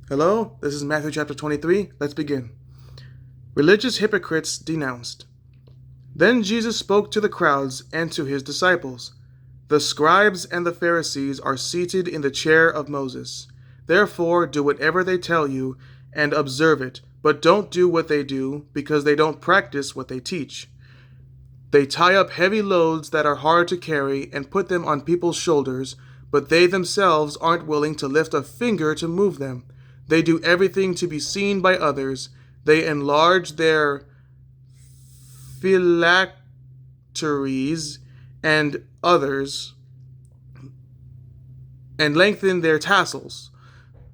Hello, this is Matthew chapter 23. Let's begin. Religious hypocrites denounced. Then Jesus spoke to the crowds and to his disciples. The scribes and the Pharisees are seated in the chair of Moses. Therefore, do whatever they tell you and observe it, but don't do what they do, because they don't practice what they teach. They tie up heavy loads that are hard to carry and put them on people's shoulders, but they themselves aren't willing to lift a finger to move them. They do everything to be seen by others. They enlarge their phylacteries and others and lengthen their tassels.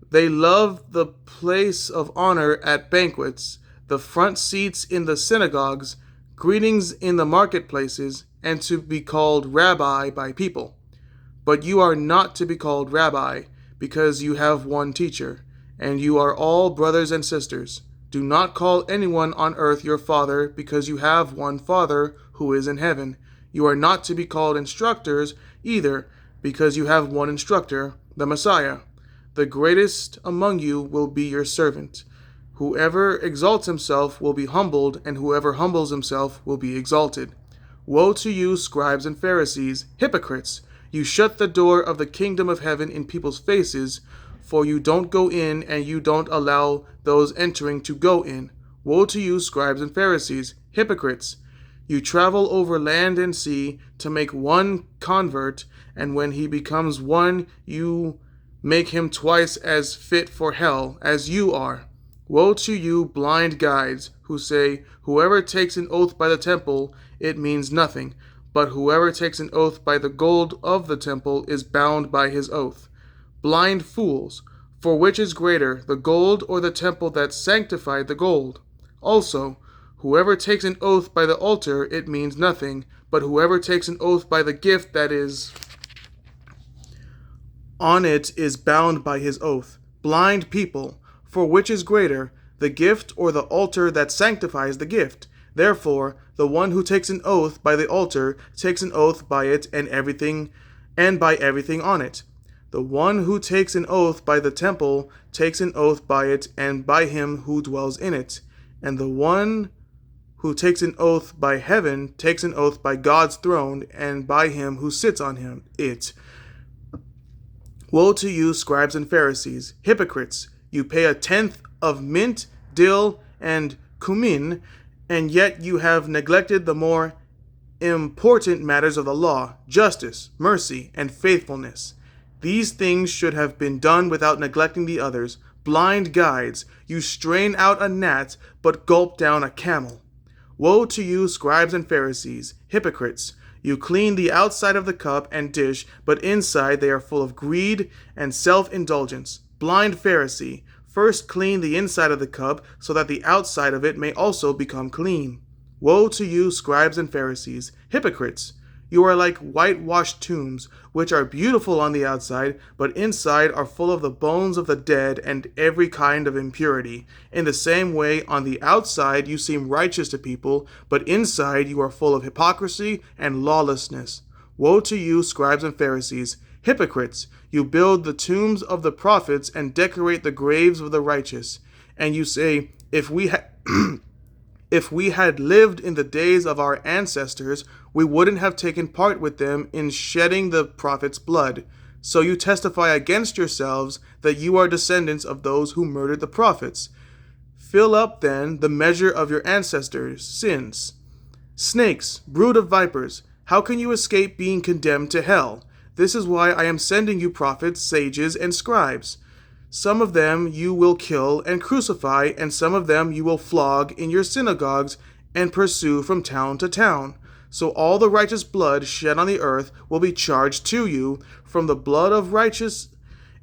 They love the place of honor at banquets, the front seats in the synagogues, greetings in the marketplaces, and to be called rabbi by people. But you are not to be called rabbi, because you have one teacher, and you are all brothers and sisters. Do not call anyone on earth your father, because you have one Father who is in heaven. You are not to be called instructors either, because you have one instructor, the Messiah. The greatest among you will be your servant. Whoever exalts himself will be humbled, and whoever humbles himself will be exalted. Woe to you, scribes and Pharisees, hypocrites! You shut the door of the kingdom of heaven in people's faces, for you don't go in, and you don't allow those entering to go in. Woe to you, scribes and Pharisees, hypocrites! You travel over land and sea to make one convert, and when he becomes one, you make him twice as fit for hell as you are. Woe to you, blind guides, who say, whoever takes an oath by the temple, it means nothing, but whoever takes an oath by the gold of the temple is bound by his oath. Blind fools, for which is greater, the gold or the temple that sanctified the gold? Also, whoever takes an oath by the altar, it means nothing, but whoever takes an oath by the gift that is on it is bound by his oath. Blind people, for which is greater, the gift or the altar that sanctifies the gift? Therefore, the one who takes an oath by the altar takes an oath by it and by everything on it. The one who takes an oath by the temple takes an oath by it and by him who dwells in it. And the one who takes an oath by heaven takes an oath by God's throne and by him who sits on it. Woe to you, scribes and Pharisees, hypocrites! You pay a tenth of mint, dill, and cumin, and yet you have neglected the more important matters of the law, justice, mercy, and faithfulness. These things should have been done without neglecting the others. Blind guides, you strain out a gnat, but gulp down a camel. Woe to you, scribes and Pharisees, hypocrites! You clean the outside of the cup and dish, but inside they are full of greed and self-indulgence. Blind Pharisee, first clean the inside of the cup, so that the outside of it may also become clean. Woe to you, scribes and Pharisees, hypocrites! You are like whitewashed tombs, which are beautiful on the outside, but inside are full of the bones of the dead and every kind of impurity. In the same way, on the outside you seem righteous to people, but inside you are full of hypocrisy and lawlessness. Woe to you, scribes and Pharisees, hypocrites! You build the tombs of the prophets and decorate the graves of the righteous. And you say, if we had lived in the days of our ancestors, we wouldn't have taken part with them in shedding the prophets' blood. So you testify against yourselves that you are descendants of those who murdered the prophets. Fill up, then, the measure of your ancestors' sins. Snakes, brood of vipers, how can you escape being condemned to hell? This is why I am sending you prophets, sages, and scribes. Some of them you will kill and crucify, and some of them you will flog in your synagogues and pursue from town to town. So all the righteous blood shed on the earth will be charged to you, from the blood of righteous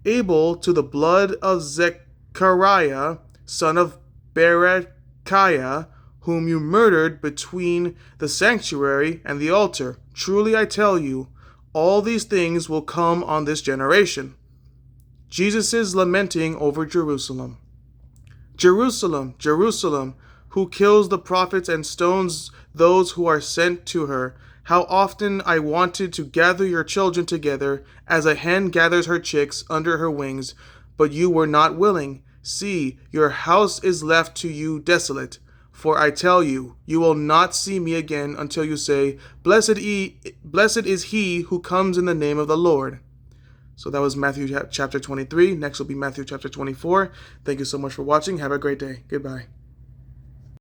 Abel to the blood of Zechariah, son of Berechiah, whom you murdered between the sanctuary and the altar. Truly I tell you, all these things will come on this generation. Jesus is lamenting over Jerusalem. Jerusalem, Jerusalem, who kills the prophets and stones those who are sent to her. How often I wanted to gather your children together as a hen gathers her chicks under her wings, but you were not willing. See, your house is left to you desolate. For I tell you, you will not see me again until you say, Blessed is he who comes in the name of the Lord. So that was Matthew chapter 23. Next will be Matthew chapter 24. Thank you so much for watching. Have a great day. Goodbye.